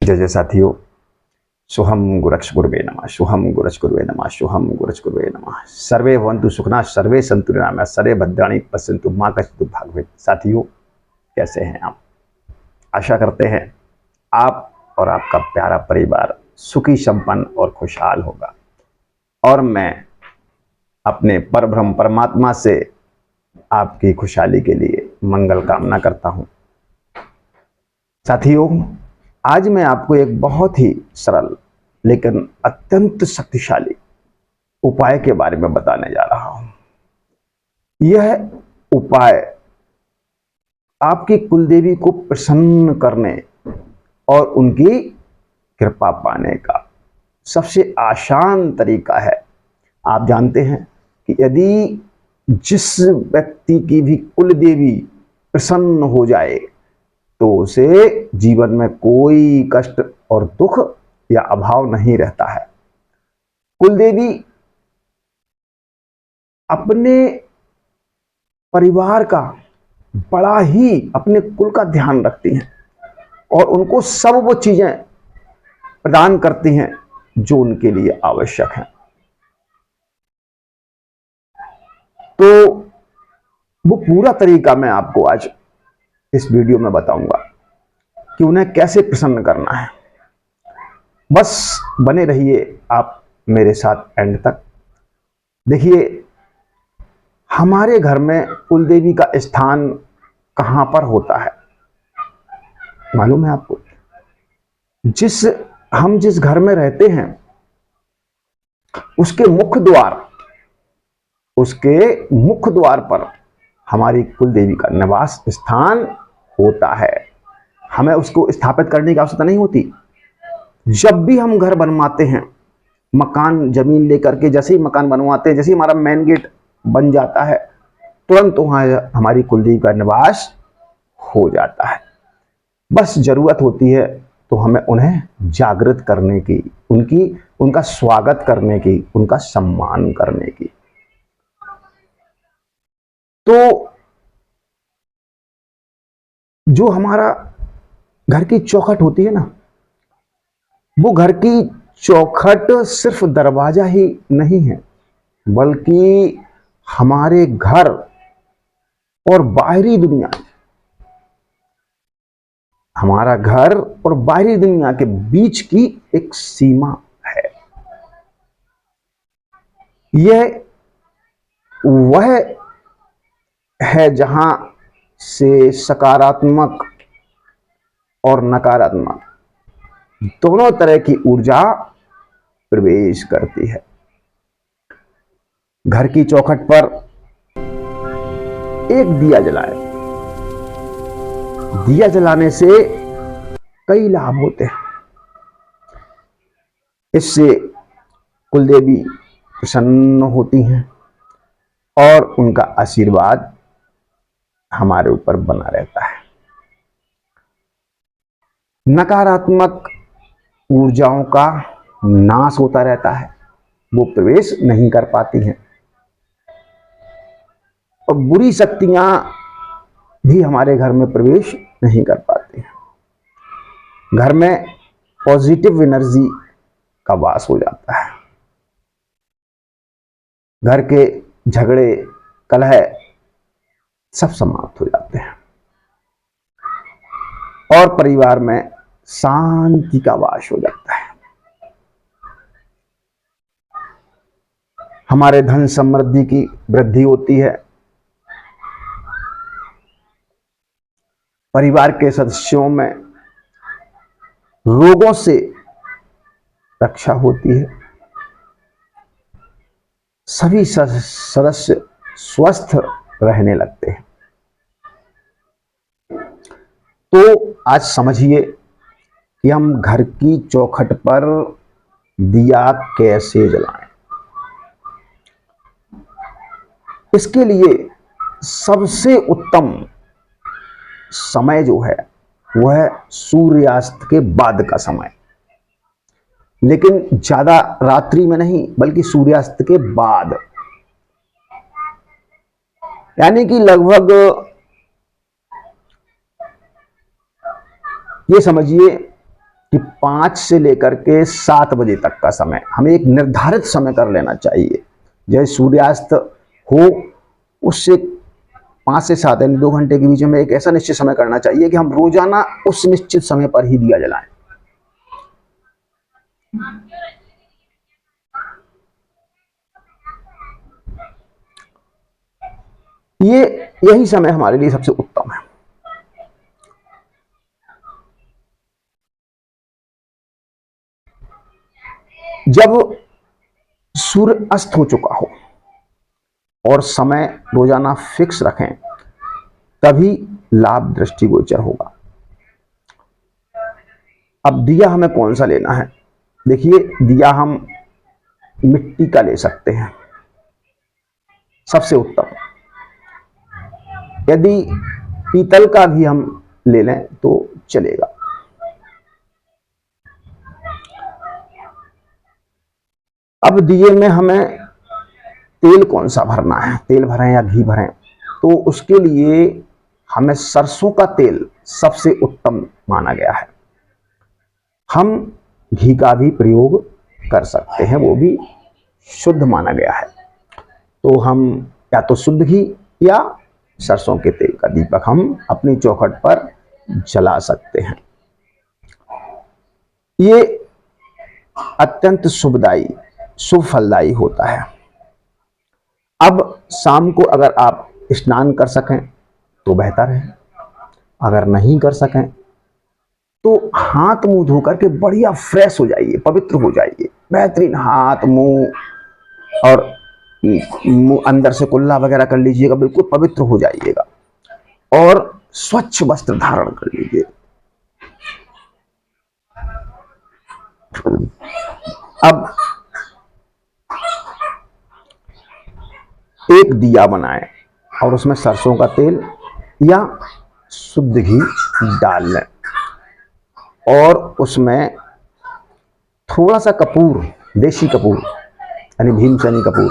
जय जय साथियों। सोहम गुरक्ष गुरुवे नमः, सोहम गुरक्ष गुरुवे नमः, सोहम गुरक्ष गुरुवे नमः। सर्वे भवन्तु सुखिनः, सर्वे सन्तु निरामयाः, सर्वे भद्राणि पश्यन्तु मा कश्चित् दुर्भाग्येत्। साथियों, कैसे हैं आप? आशा करते हैं आप और आपका प्यारा परिवार सुखी, संपन्न और खुशहाल होगा। और मैं अपने परब्रह्म परमात्मा से आपकी खुशहाली के लिए मंगल कामना करता हूं। साथियों, आज मैं आपको एक बहुत ही सरल लेकिन अत्यंत शक्तिशाली उपाय के बारे में बताने जा रहा हूं। यह उपाय आपकी कुलदेवी को प्रसन्न करने और उनकी कृपा पाने का सबसे आसान तरीका है। आप जानते हैं कि यदि जिस व्यक्ति की भी कुलदेवी प्रसन्न हो जाए तो उसे जीवन में कोई कष्ट और दुख या अभाव नहीं रहता है। कुलदेवी अपने परिवार का बड़ा ही अपने कुल का ध्यान रखती हैं और उनको सब वो चीजें प्रदान करती हैं जो उनके लिए आवश्यक हैं। तो वो पूरा तरीका मैं आपको आज इस वीडियो में बताऊंगा कि उन्हें कैसे प्रसन्न करना है। बस बने रहिए आप मेरे साथ एंड तक। देखिए, हमारे घर में कुलदेवी का स्थान कहां पर होता है मालूम है आपको? जिस घर में रहते हैं उसके मुख्य द्वार पर हमारी कुलदेवी का निवास स्थान होता है। हमें उसको स्थापित करने की आवश्यकता नहीं होती। जब भी हम घर बनवाते हैं, मकान जमीन लेकर के जैसे ही मकान बनवाते हैं, जैसे ही हमारा मेन गेट बन जाता है, तुरंत वहां हमारी कुलदेवी का निवास हो जाता है। बस जरूरत होती है तो हमें उन्हें जागृत करने की, उनका स्वागत करने की, उनका सम्मान करने की। तो जो हमारा घर की चौखट होती है ना, वो घर की चौखट सिर्फ दरवाजा ही नहीं है, बल्कि हमारे घर और बाहरी दुनिया, हमारा घर और बाहरी दुनिया के बीच की एक सीमा है। यह वह है जहां से सकारात्मक और नकारात्मक दोनों तरह की ऊर्जा प्रवेश करती है। घर की चौखट पर एक दिया जलाएं। दिया जलाने से कई लाभ होते हैं। इससे कुलदेवी प्रसन्न होती हैं और उनका आशीर्वाद हमारे ऊपर बना रहता है। नकारात्मक ऊर्जाओं का नाश होता रहता है, वो प्रवेश नहीं कर पाती हैं और बुरी शक्तियां भी हमारे घर में प्रवेश नहीं कर पाती हैं। घर में पॉजिटिव एनर्जी का वास हो जाता है। घर के झगड़े कलह सब समाप्त हो जाते हैं और परिवार में शांति का वास हो जाता है। हमारे धन समृद्धि की वृद्धि होती है। परिवार के सदस्यों में रोगों से रक्षा होती है। सभी सदस्य स्वस्थ रहने लगते हैं। तो आज समझिए कि हम घर की चौखट पर दिया कैसे जलाएं। इसके लिए सबसे उत्तम समय जो है वह सूर्यास्त के बाद का समय, लेकिन ज्यादा रात्रि में नहीं बल्कि सूर्यास्त के बाद, यानी कि लगभग ये समझिए कि 5 से लेकर के 7 बजे तक का समय हमें एक निर्धारित समय कर लेना चाहिए। जैसे सूर्यास्त हो उससे 5 से 7 यानी 2 घंटे के बीच में एक ऐसा निश्चित समय करना चाहिए कि हम रोजाना उस निश्चित समय पर ही दिया जलाएं। यही समय हमारे लिए सबसे उत्तम है। जब सूर्य अस्त हो चुका हो और समय रोजाना फिक्स रखें तभी लाभ दृष्टिगोचर होगा। अब दिया हमें कौन सा लेना है? देखिए, दिया हम मिट्टी का ले सकते हैं, सबसे उत्तम। यदि पीतल का भी हम ले लें तो चलेगा। अब दिए में हमें तेल कौन सा भरना है, तेल भरें या घी भरें, तो उसके लिए हमें सरसों का तेल सबसे उत्तम माना गया है। हम घी का भी प्रयोग कर सकते हैं, वो भी शुद्ध माना गया है। तो हम या तो शुद्ध घी या सरसों के तेल का दीपक हम अपनी चौखट पर जला सकते हैं। ये अत्यंत शुभदायी, शुभ फलदायी होता है। अब शाम को अगर आप स्नान कर सकें तो बेहतर है, अगर नहीं कर सकें तो हाथ मुंह धोकर के बढ़िया फ्रेश हो जाइए, पवित्र हो जाइए, बेहतरीन हाथ मुंह और मुंह अंदर से कुल्ला वगैरह कर लीजिएगा, बिल्कुल पवित्र हो जाइएगा और स्वच्छ वस्त्र धारण कर लीजिए। अब एक दिया बनाएं और उसमें सरसों का तेल या शुद्ध घी डाल लें और उसमें थोड़ा सा कपूर, देसी कपूर यानी भीमसेनी कपूर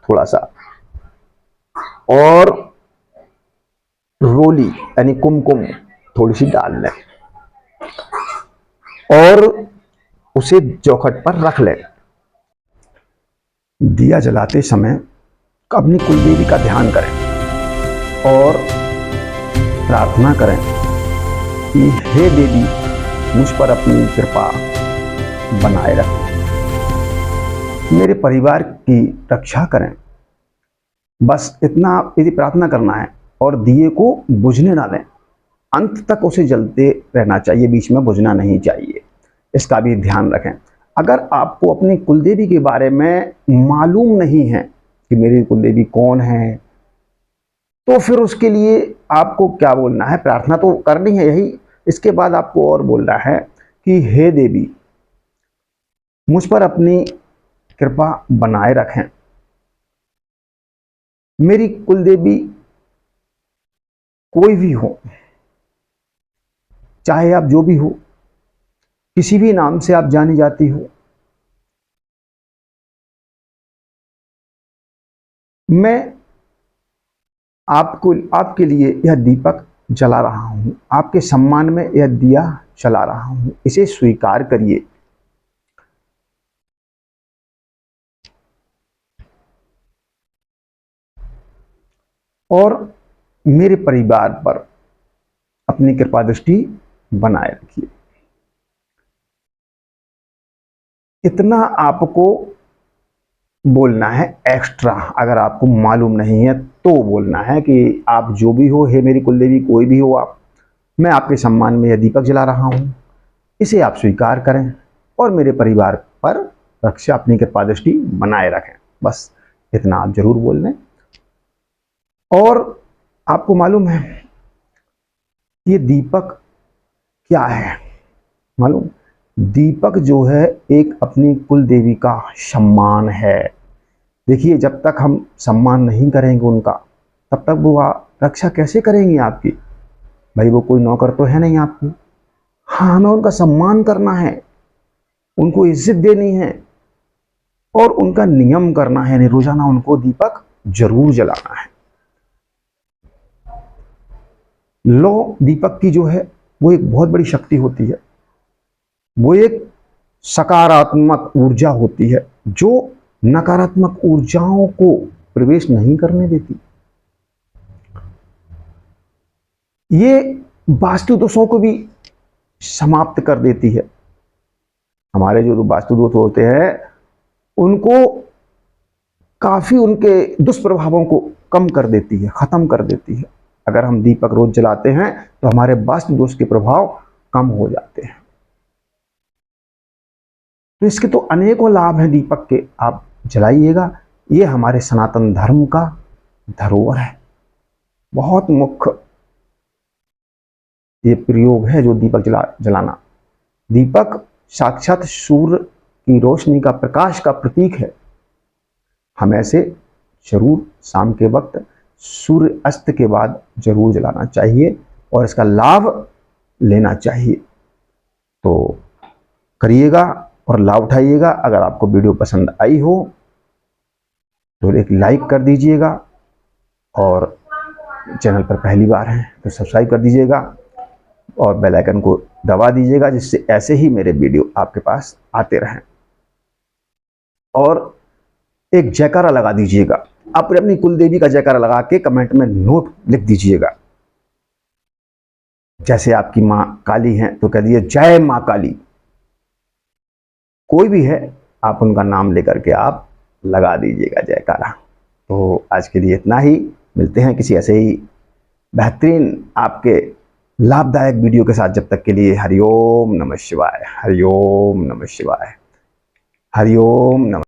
थोड़ा सा, और रोली यानी कुमकुम थोड़ी सी डाल लें और उसे चौखट पर रख लें। दिया जलाते समय अपनी कुलदेवी का ध्यान करें और प्रार्थना करें कि हे देवी, मुझ पर अपनी कृपा बनाए रखें, मेरे परिवार की रक्षा करें। बस इतना यदि प्रार्थना करना है और दिए को बुझने ना दें, अंत तक उसे जलते रहना चाहिए, बीच में बुझना नहीं चाहिए, इसका भी ध्यान रखें। अगर आपको अपनी कुलदेवी के बारे में मालूम नहीं है कि मेरी कुलदेवी कौन है, तो फिर उसके लिए आपको क्या बोलना है? प्रार्थना तो करनी है यही, इसके बाद आपको और बोलना है कि हे देवी, मुझ पर अपनी कृपा बनाए रखें, मेरी कुलदेवी कोई भी हो, चाहे आप जो भी हो, किसी भी नाम से आप जानी जाती हो, मैं आपको आपके लिए यह दीपक जला रहा हूं, आपके सम्मान में यह दिया जला रहा हूं, इसे स्वीकार करिए। और मेरे परिवार पर अपनी कृपा दृष्टि बनाए रखिए। इतना आपको बोलना है एक्स्ट्रा। अगर आपको मालूम नहीं है तो बोलना है कि आप जो भी हो, हे मेरी कुलदेवी कोई भी हो आप, मैं आपके सम्मान में यह दीपक जला रहा हूं, इसे आप स्वीकार करें और मेरे परिवार पर रक्षा, अपनी कृपा दृष्टि बनाए रखें। बस इतना आप जरूर बोल लें। और आपको मालूम है ये दीपक क्या है? मालूम, दीपक जो है एक अपनी कुल देवी का सम्मान है। देखिए, जब तक हम सम्मान नहीं करेंगे उनका, तब तक वो रक्षा कैसे करेंगी आपकी? भाई वो कोई नौकर तो है नहीं आपकी। हाँ, हमें उनका सम्मान करना है, उनको इज्जत देनी है और उनका नियम करना है, यानी रोजाना उनको दीपक जरूर जलाना है। लो दीपक की जो है वो एक बहुत बड़ी शक्ति होती है। वो एक सकारात्मक ऊर्जा होती है जो नकारात्मक ऊर्जाओं को प्रवेश नहीं करने देती। ये वास्तु दोषों को भी समाप्त कर देती है। हमारे जो वास्तु दोष होते हैं उनको काफी, उनके दुष्प्रभावों को कम कर देती है, खत्म कर देती है। अगर हम दीपक रोज जलाते हैं तो हमारे वास्तु दोष के प्रभाव कम हो जाते हैं। तो इसके तो अनेकों लाभ हैं दीपक के, आप जलाइएगा। ये हमारे सनातन धर्म का धरोहर है, बहुत मुख्य ये प्रयोग है जो दीपक जलाना। दीपक साक्षात सूर्य की रोशनी का, प्रकाश का प्रतीक है। हम ऐसे जरूर शाम के वक्त सूर्य अस्त के बाद जरूर जलाना चाहिए और इसका लाभ लेना चाहिए। तो करिएगा और लाभ उठाइएगा। अगर आपको वीडियो पसंद आई हो तो एक लाइक कर दीजिएगा और चैनल पर पहली बार हैं तो सब्सक्राइब कर दीजिएगा और बेल आइकन को दबा दीजिएगा, जिससे ऐसे ही मेरे वीडियो आपके पास आते रहें। और एक जयकारा लगा दीजिएगा, आप अपनी कुल देवी का जयकारा लगा के कमेंट में नोट लिख दीजिएगा। जैसे आपकी मां काली हैं तो कह दीजिए जय मां काली। कोई भी है आप उनका नाम लेकर के आप लगा दीजिएगा जयकारा। तो आज के लिए इतना ही, मिलते हैं किसी ऐसे ही बेहतरीन आपके लाभदायक वीडियो के साथ। जब तक के लिए हरिओम नमः शिवाय, हरिओम नमः शिवाय, हरिओम नमः।